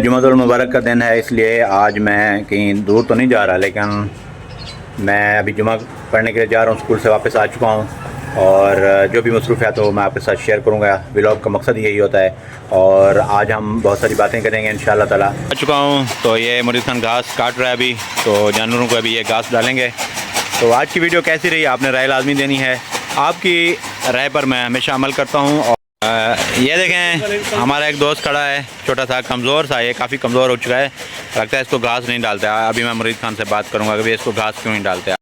जुम्मतुल मुबारक का दिन है, इसलिए आज मैं कहीं दूर तो नहीं जा रहा, लेकिन मैं अभी जुम्मा पढ़ने के लिए जा रहा हूँ। स्कूल से वापस आ चुका हूँ और जो भी मसरूफ़ियात हो मैं आपके साथ शेयर करूँगा। व्लॉग का मकसद यही होता है और आज हम बहुत सारी बातें करेंगे इंशाअल्लाह ताला। आ चुका हूँ तो ये मुरीद खान घास काट रहा है अभी, तो जानवरों को अभी ये घास डालेंगे। तो आज की वीडियो कैसी रही आपने राय लाजमी देनी है, आपकी राय पर मैं हमेशा अमल करता हूँ। ये देखें हमारा एक दोस्त खड़ा है, छोटा सा कमज़ोर सा, ये काफ़ी कमज़ोर हो चुका है, लगता है इसको घास नहीं डालता। अभी मैं मुरीद खान से बात करूँगा कि इसको घास क्यों नहीं डालते।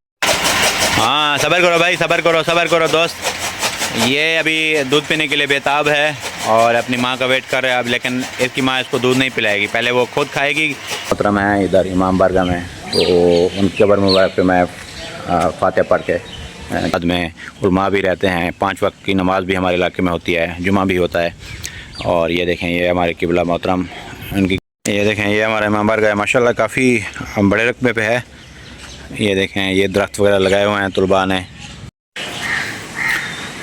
हाँ सब्र करो भाई, सब्र करो दोस्त। ये अभी दूध पीने के लिए बेताब है और अपनी माँ का वेट कर रहा है अब, लेकिन इसकी माँ इसको दूध नहीं पिलाएगी, पहले वो खुद खाएगी। मोहतरम है इधर इमाम बारगाह में, तो उनके कब्र मुबारक पे मैं फातिहा पढ़ के बाद में उलमा भी रहते हैं। 5 वक्त की नमाज़ भी हमारे इलाके में होती है, जुमा भी होता है। और ये देखें ये हमारे किबला मोहतरम उनकी, ये देखें ये हमारा इमाम बारगाह है, माशाल्लाह काफ़ी बड़े रकबे पे है। ये देखें ये दरख्त वगैरह लगाए हुए हैं तुलबा ने।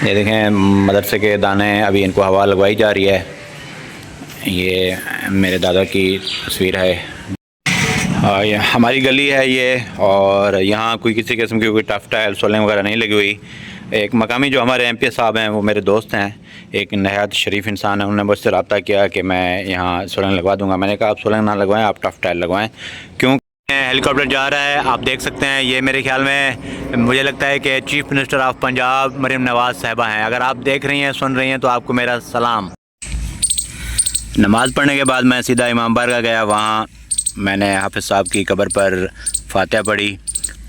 ये देखें मदरसे के दाने, अभी इनको हवा लगवाई जा रही है। ये मेरे दादा की तस्वीर है। ये हमारी गली है ये, और यहाँ कोई किसी किस्म की कोई टफ टाइल सोलिंग वगैरह नहीं लगी हुई। एक मकामी जो हमारे MP साहब हैं वो मेरे दोस्त हैं, एक नहायत शरीफ इंसान है, उन्होंने मुझसे रब्ता किया कि मैं यहाँ सोलिंग लगवा दूँगा। मैंने कहा आप सोलिंग ना लगवाएं, आप टफ टाइल लगवाएं। क्यों हेलीकॉप्टर जा रहा है, आप देख सकते हैं। ये मेरे ख्याल में मुझे लगता है कि chief minister of Punjab Maryam Nawaz साहिबा हैं। अगर आप देख रही हैं सुन रही हैं तो आपको मेरा सलाम। नमाज़ पढ़ने के बाद मैं सीधा इमाम बारगाह गया, वहाँ मैंने हाफिज़ साहब की कब्र पर फातिहा पढ़ी।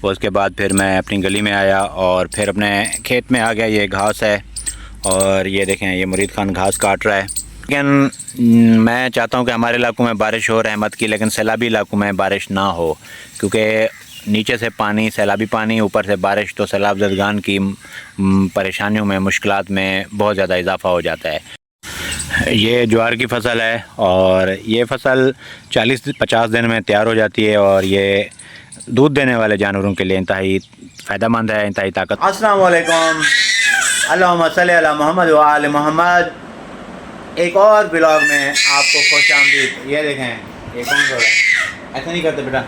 उसके बाद फिर मैं अपनी गली में आया और फिर अपने खेत में आ गया। ये घास है और ये देखें ये मुरीद खान घास काट रहा है। लेकिन मैं चाहता हूँ कि हमारे इलाकों में बारिश हो रहमत की, लेकिन सैलाबी इलाकों में बारिश ना हो, क्योंकि नीचे से पानी सैलाबी पानी, ऊपर से बारिश, तो सैलाब ज़दगान की परेशानियों में मुश्किलात में बहुत ज़्यादा इजाफ़ा हो जाता है। ये ज्वार की फ़सल है और ये फ़सल 40-50 दिन में तैयार हो जाती है और ये दूध देने वाले जानवरों के लिए इंतहाई फ़ायदेमंद है, इंतहाई ताकत। अस्सलाम वालेकुम, अल्लाहुम्मा सल्ली अला मोहम्मद व आले मोहम्मद। एक और ब्लॉग में आपको खुशामदीद। ये देखें ये कौन सा है, ऐसा नहीं करते बेटा,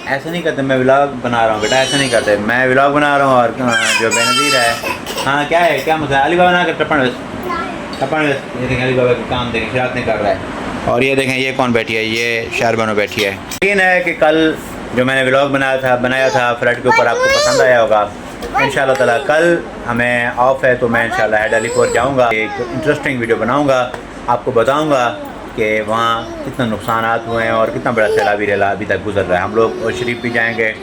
ऐसा नहीं करते। मैं व्लॉग बना रहा हूँ बेटा, ऐसा नहीं करते। मैं व्लॉग बना रहा हूँ और जो बेनज़ीर है, हाँ क्या है, क्या मसला है? अली बाबा ना कर टप्पण ये देखें अली बाबा के काम देखें, शरारतें कर रहा है। और ये देखें ये कौन बैठी है, ये शहरबानो बैठी है। यकीन है कि कल जो मैंने व्लॉग बनाया था फ्लड के ऊपर, आपको पसंद आया होगा। इंशाअल्लाह ताला कल हमें ऑफ है तो मैं इंशाअल्लाह हेड अलीपुर जाऊँगा, एक इंटरेस्टिंग वीडियो बनाऊँगा, आपको बताऊँगा कि वहाँ कितना नुकसानात हुए हैं और कितना बड़ा सैलाबी रेला अभी तक गुजर रहा है। हम लोग और शरीफ भी जाएंगे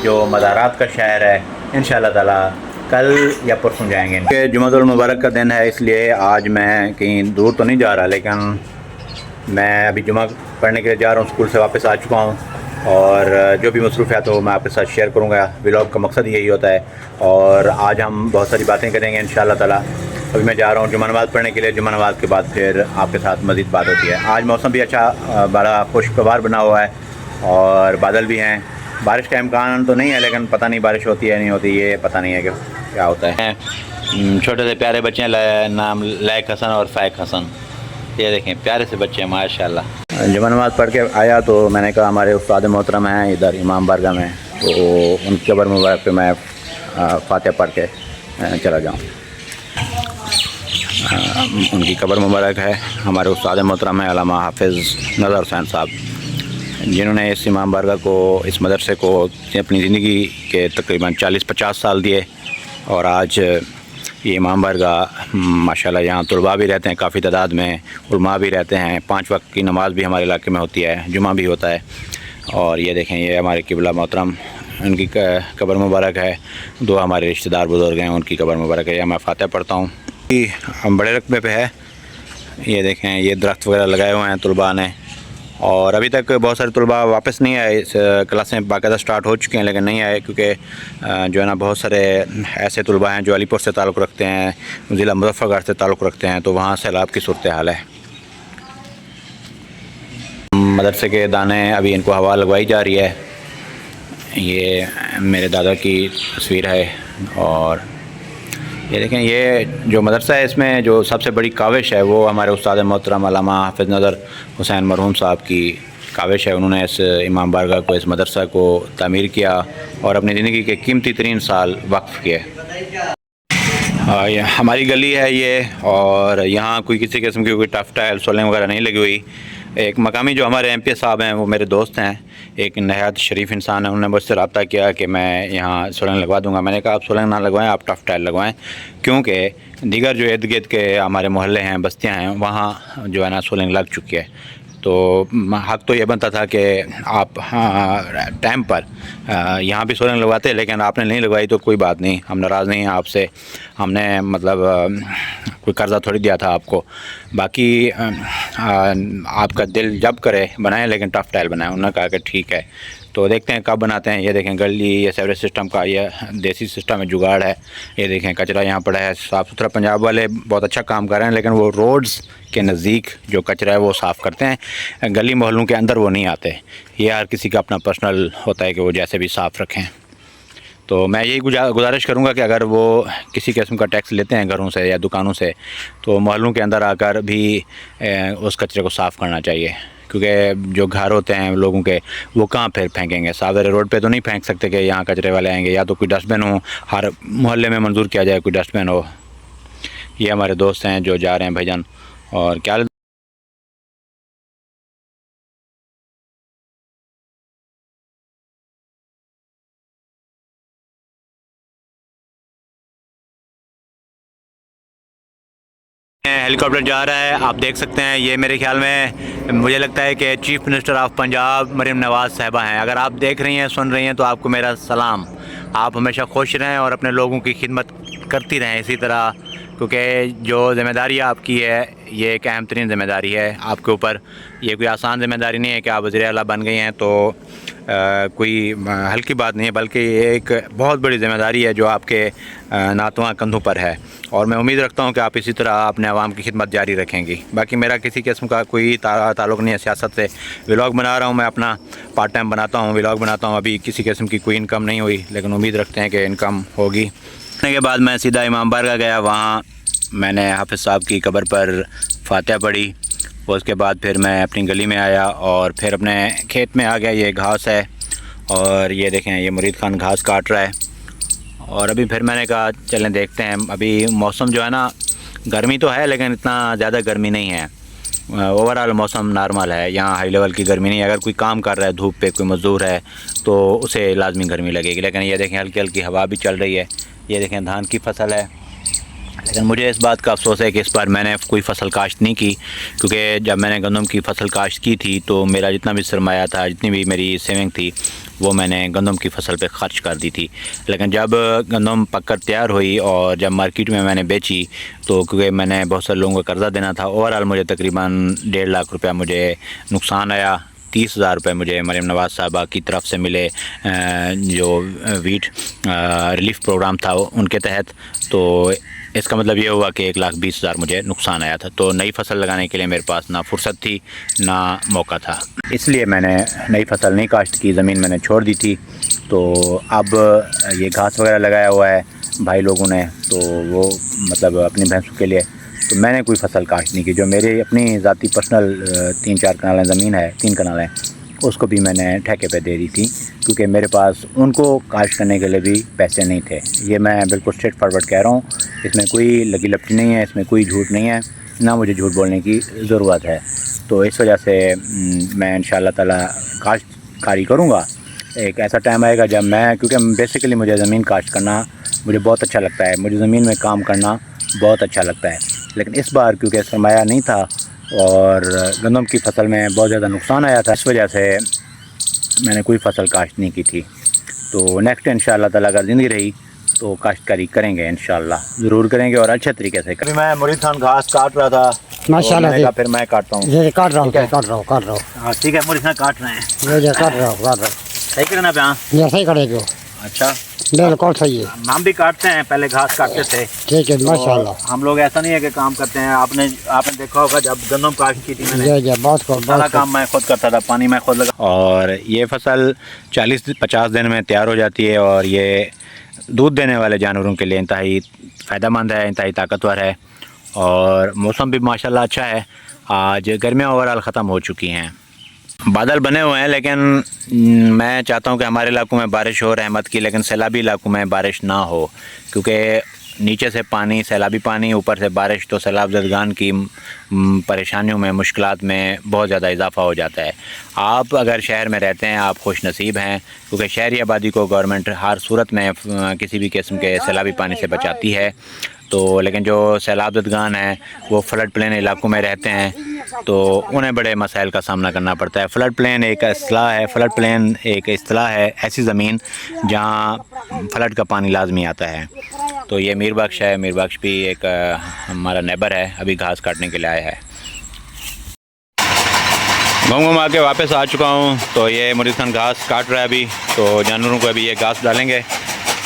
जो मज़ारात का शहर है, इंशाअल्लाह ताला कल या परसों जाएंगे। जुम्मतुल मुबारक का दिन है, इसलिए आज मैं कहीं दूर तो नहीं जा रहा, लेकिन मैं अभी जुम्मा पढ़ने के लिए जा रहा हूँ। स्कूल से वापस आ चुका हूँ और जो भी मसरूफ़ियात हो मैं आपके साथ शेयर करूँगा। व्लॉग का मकसद यही होता है और आज हम बहुत सारी बातें करेंगे इंशाअल्लाह ताला। अभी मैं जा रहा हूँ जुम्मा नमाज़ पढ़ने के लिए, जुम्मा नमाज़ के बाद फिर आपके साथ मज़ीद बात होती है। आज मौसम भी अच्छा, बड़ा खुशगवार बना हुआ है और बादल भी हैं। बारिश का इम्कान तो नहीं है, लेकिन पता नहीं बारिश होती है नहीं होती, ये पता नहीं है कि क्या होता है। छोटे से प्यारे बच्चे हैं, नाम लायक हसन और फ़ायक हसन। ये देखें प्यारे से बच्चे हैं माशाल्लाह। जुम्मा नमाज़ पढ़ के आया तो मैंने कहा हमारे उस्ताद मोहतरम हैं इधर इमाम बारगाह में, तो उनके कब्र मुबारक पे मैं फातिहा पढ़ के चला जाऊँ। उनकी कब्र मुबारक है। हमारे उस्ताद मोहतरम हैं अल्लामा हाफिज़ नज़र हुसैन साहब, जिन्होंने इस इमाम बारगाह को, इस मदरसे को अपनी ज़िंदगी के तकरीबन 40-50 साल दिए। और आज ये इमाम बारगाह माशाल्लाह यहाँ तुलबा भी रहते हैं काफ़ी तादाद में, उलमा भी रहते हैं। 5 वक्त की नमाज़ भी हमारे इलाके में होती है, जुमा भी होता है। और ये देखें ये हमारे किबला मोहतरम उनकी कब्र मुबारक है। 2 हमारे रिश्तेदार बुज़ुर्ग हैं, उनकी कब्र मुबारक है। मैं फातिहा पढ़ता हूँ। हम बड़े रकबे पे है। ये देखें ये दरख्त वगैरह लगाए हुए हैं तुलबा ने, और अभी तक बहुत सारे तुलबा वापस नहीं आए। क्लासें बाकायदा स्टार्ट हो चुकी हैं लेकिन नहीं आए, क्योंकि जो है ना बहुत सारे ऐसे तुलबा हैं जो अलीपुर से ताल्लुक़ रखते हैं, ज़िला मुज़फ़्फ़रगढ़ से ताल्लुक़ रखते हैं, तो वहाँ सैलाब की सूरत हाल है। मदरसे के दाने, अभी इनको हवा लगवाई जा रही है। ये मेरे दादा की तस्वीर है और ये देखें, ये जो मदरसा है इसमें जो सबसे बड़ी काविश है वो हमारे उस्ताद मोहतरम अल्लामा हाफिज़ नज़र हुसैन मरहूम साहब की काविश है। उन्होंने इस इमाम बारगाह को, इस मदरसा को तामीर किया और अपनी ज़िंदगी के कीमती तरीन साल वक्फ़ किए। हमारी गली है ये, और यहाँ कोई किसी किस्म की कोई टफ टाइल सोलिंग वगैरह नहीं लगी हुई। एक मकामी जो हमारे एमपी साहब हैं वो मेरे दोस्त हैं, एक नहायत शरीफ इंसान है। उन्होंने मुझसे रब्ता किया कि मैं यहाँ सोलंग लगवा दूंगा। मैंने कहा आप सोलंग ना लगवाएं, आप टफ टाइल लगवाएं, क्योंकि दीगर जो इर्द गिर्द के हमारे मोहल्ले हैं, बस्तियाँ हैं, वहाँ जो है ना सोलंग लग चुकी है। तो हक़ तो ये बनता था कि आप टाइम पर यहाँ भी सोलंग लगवाते, लेकिन आपने नहीं लगवाई तो कोई बात नहीं, हम नाराज़ नहीं हैं आपसे। हमने मतलब कोई कर्ज़ा थोड़ी दिया था आपको। बाकी आपका दिल जब करे बनाएं, लेकिन टफ टाइल बनाएं। उन्होंने कहा कि ठीक है। तो देखते हैं कब बनाते हैं। ये देखें गली, ये सेवरेज सिस्टम का ये देसी सिस्टम है, जुगाड़ है। ये देखें कचरा यहाँ पड़ा है। साफ़ सुथरा पंजाब वाले बहुत अच्छा काम कर रहे हैं, लेकिन वो रोड्स के नज़दीक जो कचरा है वो साफ़ करते हैं, गली मोहल्लों के अंदर वो नहीं आते। ये हर किसी का अपना पर्सनल होता है कि वो जैसे भी साफ़ रखें। तो मैं यही गुजारिश करूँगा कि अगर वो किसी किस्म का टैक्स लेते हैं घरों से या दुकानों से, तो मोहल्लों के अंदर आकर भी उस कचरे को साफ़ करना चाहिए, क्योंकि जो घर होते हैं लोगों के, वो कहाँ फिर फेंकेंगे। सावेरे रोड पे तो नहीं फेंक सकते कि यहाँ कचरे वाले आएंगे। या तो कोई डस्टबिन हो, हर मोहल्ले में मंजूर किया जाए कोई डस्टबिन हो। ये हमारे दोस्त हैं जो जा रहे हैं भाईजान। और क्या हेलीकॉप्टर जा रहा है, आप देख सकते हैं। ये मेरे ख्याल में, मुझे लगता है कि chief minister of Punjab Maryam Nawaz साहिबा हैं। अगर आप देख रही हैं, सुन रही हैं, तो आपको मेरा सलाम। आप हमेशा खुश रहें और अपने लोगों की खिदमत करती रहें इसी तरह, क्योंकि जो ज़िम्मेदारी आपकी है ये एक अहम तरीन ज़िम्मेदारी है आपके ऊपर। ये कोई आसान ज़िम्मेदारी नहीं है कि आप वज़ीर आला बन गई हैं तो कोई हल्की बात नहीं है, बल्कि ये एक बहुत बड़ी ज़िम्मेदारी है जो आपके नातवा कंधों पर है। और मैं उम्मीद रखता हूँ कि आप इसी तरह अपने आवाम की खिदमत जारी रखेंगी। बाकी मेरा किसी किस्म का कोई ताल्लुक़ नहीं है सियासत से। व्लॉग बना रहा हूँ मैं, अपना पार्ट टाइम बनाता हूँ, व्लॉग बनाता हूँ। अभी किसी किस्म की कोई इनकम नहीं हुई, लेकिन उम्मीद रखते हैं कि इनकम होगी। के बाद मैं सीधा इमाम बारगाह गया। वहाँ मैंने हाफिज़ साहब की कब्र पर फातिहा पढ़ी। उसके बाद फिर मैं अपनी गली में आया और फिर अपने खेत में आ गया। ये घास है और ये देखें, ये मुरीद खान घास काट रहा है। और अभी फिर मैंने कहा चलें देखते हैं। अभी मौसम जो है ना, गर्मी तो है लेकिन इतना ज़्यादा गर्मी नहीं है। ओवरऑल मौसम नॉर्मल है, यहाँ हाई लेवल की गर्मी नहीं है। अगर कोई काम कर रहा है धूप पे, कोई मज़दूर है, तो उसे लाजमी गर्मी लगेगी। लेकिन ये देखें हल्की हल्की हवा भी चल रही है। ये देखें धान की फसल है, लेकिन मुझे इस बात का अफसोस है कि इस बार मैंने कोई फ़सल काश्त नहीं की, क्योंकि जब मैंने गंदम की फ़सल काश्त की थी तो मेरा जितना भी सरमाया था, जितनी भी मेरी सेविंग थी, वो मैंने गंदम की फ़सल पे ख़र्च कर दी थी। लेकिन जब गंदम पककर तैयार हुई और जब मार्केट में मैंने बेची, तो क्योंकि मैंने बहुत सारे लोगों का कर्ज़ा देना था, ओवरऑल मुझे तकरीबन 1.5 लाख रुपया मुझे नुकसान आया। 30,000 रुपये मुझे मरीम नवाज़ साहबा की तरफ से मिले, जो वीट रिलीफ़ प्रोग्राम था उनके तहत। तो इसका मतलब ये हुआ कि 1,20,000 मुझे नुकसान आया था। तो नई फसल लगाने के लिए मेरे पास ना फुर्सत थी ना मौका था, इसलिए मैंने नई फसल नहीं काश्त की, ज़मीन मैंने छोड़ दी थी। तो अब ये घास वगैरह लगाया हुआ है भाई लोगों ने, तो वो मतलब अपनी भैंसों के लिए। तो मैंने कोई फसल काश्त नहीं की। जो मेरी अपनी ज़ाती पर्सनल 3-4 कनालें ज़मीन है, 3 कनालें, उसको भी मैंने ठेके पे दे दी थी, क्योंकि मेरे पास उनको काश्त करने के लिए भी पैसे नहीं थे। ये मैं बिल्कुल स्ट्रेट फॉरवर्ड कह रहा हूँ, इसमें कोई लगी लपटी नहीं है, इसमें कोई झूठ नहीं है, ना मुझे झूठ बोलने की ज़रूरत है। तो इस वजह से मैं इंशाअल्लाह ताला काश्तकारी करूँगा। एक ऐसा टाइम आएगा जब मैं, क्योंकि बेसिकली मुझे ज़मीन काश्त करना मुझे बहुत अच्छा लगता है, मुझे ज़मीन में काम करना बहुत अच्छा लगता है। लेकिन इस बार क्योंकि सरमाया नहीं था और गंदम की फसल में बहुत ज़्यादा नुकसान आया था, इस वजह से मैंने कोई फसल काश्त नहीं की थी। तो नेक्स्ट इंशाअल्लाह ताला अगर ज़िंदगी रही तो काश्तकारी करेंगे, इंशाअल्लाह ज़रूर करेंगे और अच्छे तरीके से। कभी मैं मुरीद खान घास काट रहा था माशाअल्लाह, तो फिर मैं काटता हूँ। ये काट रहा हूँ। हाँ ठीक है, मुरीद खान काट रहे हैं। ये काट रहा हूँ। सही करना पे? हाँ सही करेंगे। अच्छा बिल्कुल सही है। हम भी काटते हैं, पहले घास काटते थे। ठीक है माशाल्लाह। हम लोग ऐसा नहीं है कि काम करते हैं। आपने देखा होगा जब गंदम काश्त की थी मैंने, सारा काम मैं खुद करता था, पानी मैं खुद लगा। और ये फसल 40-50 दिन में तैयार हो जाती है और ये दूध देने वाले जानवरों के लिए इंतहाई फ़ायदेमंद है, इंतहाई ताकतवर है। और मौसम भी माशाल्लाह अच्छा है। आज गर्मियाँ ओवरऑल ख़त्म हो चुकी हैं, बादल बने हुए हैं, लेकिन मैं चाहता हूं कि हमारे इलाकों में बारिश हो रहमत की, लेकिन सैलाबी इलाकों में बारिश ना हो, क्योंकि नीचे से पानी, सैलाबी पानी, ऊपर से बारिश, तो सैलाब ज़दगान की परेशानियों में, मुश्किलात में बहुत ज़्यादा इजाफ़ा हो जाता है। आप अगर शहर में रहते हैं, आप खुश नसीब हैं, क्योंकि शहरी आबादी को गवर्नमेंट हर सूरत में किसी भी किस्म के सैलाबी पानी से बचाती है। तो लेकिन जो सैलाब ज़दगान हैं वो फ्लड प्लेन इलाकों में रहते हैं, तो उन्हें बड़े मसाइल का सामना करना पड़ता है। फ्लड प्लेन एक इस्तिलाह है, फ्लड प्लेन एक इस्तिलाह है ऐसी ज़मीन जहाँ फ्लड का पानी लाजमी आता है। तो ये मीर बख्श है, मीर बख्श भी एक हमारा नेबर है, अभी घास काटने के लिए आया है। घूम घूम आके वापस आ चुका हूँ। तो ये मुरीद खान घास काट रहा है अभी, तो जानवरों को अभी ये घास डालेंगे।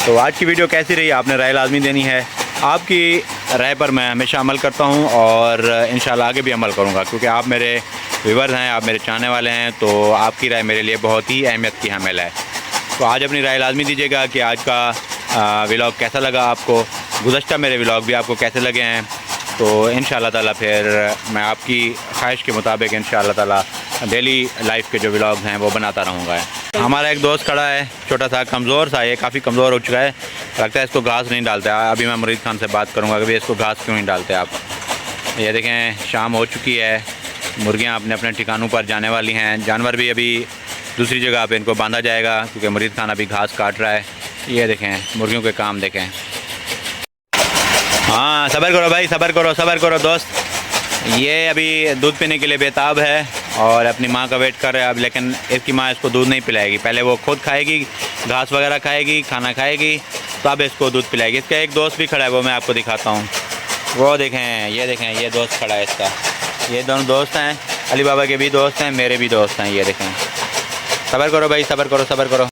तो आज की वीडियो कैसी रही, आपने राय लाजमी देनी है। आपकी राय पर मैं हमेशा अमल करता हूं और इंशाल्लाह आगे भी अमल करूंगा, क्योंकि आप मेरे व्यूअर्स हैं, आप मेरे चाहने वाले हैं, तो आपकी राय मेरे लिए बहुत ही अहमियत की हामिल है। तो आज अपनी राय लाजमी दीजिएगा कि आज का व्लॉग कैसा लगा आपको, गुज़श्ता मेरे व्लॉग भी आपको कैसे लगे हैं। तो इंशाल्लाह ताला फिर मैं आपकी ख्वाहिश के मुताबिक इंशाल्लाह ताला डेली लाइफ के जो व्लॉग्स हैं वो बनाता रहूँगा। हमारा एक दोस्त खड़ा है, छोटा सा, कमज़ोर सा, ये काफ़ी कमज़ोर हो चुका है, लगता है इसको घास नहीं डालते। अभी मैं मुरीद खान से बात करूँगा कि भाई इसको घास क्यों नहीं डालते आप। ये देखें, शाम हो चुकी है, मुर्गियाँ अपने अपने ठिकानों पर जाने वाली हैं, जानवर भी अभी दूसरी जगह पे इनको बांधा जाएगा, क्योंकि मुरीद खान अभी घास काट रहा है। ये देखें मुर्गियों के काम देखें। हाँ सब्र करो भाई, सब्र करो दोस्त। ये अभी दूध पीने के लिए बेताब है और अपनी माँ का वेट कर रहा है अब, लेकिन इसकी माँ इसको दूध नहीं पिलाएगी। पहले वो खुद खाएगी, घास वगैरह खाएगी, खाना खाएगी, तब इसको दूध पिलाएगी। इसका एक दोस्त भी खड़ा है, वो मैं आपको दिखाता हूँ। वो देखें, ये दोस्त खड़ा है इसका। ये दोनों दोस्त हैं, अली बाबा के भी दोस्त हैं, मेरे भी दोस्त हैं। ये देखें, सब्र करो भाई, सब्र करो।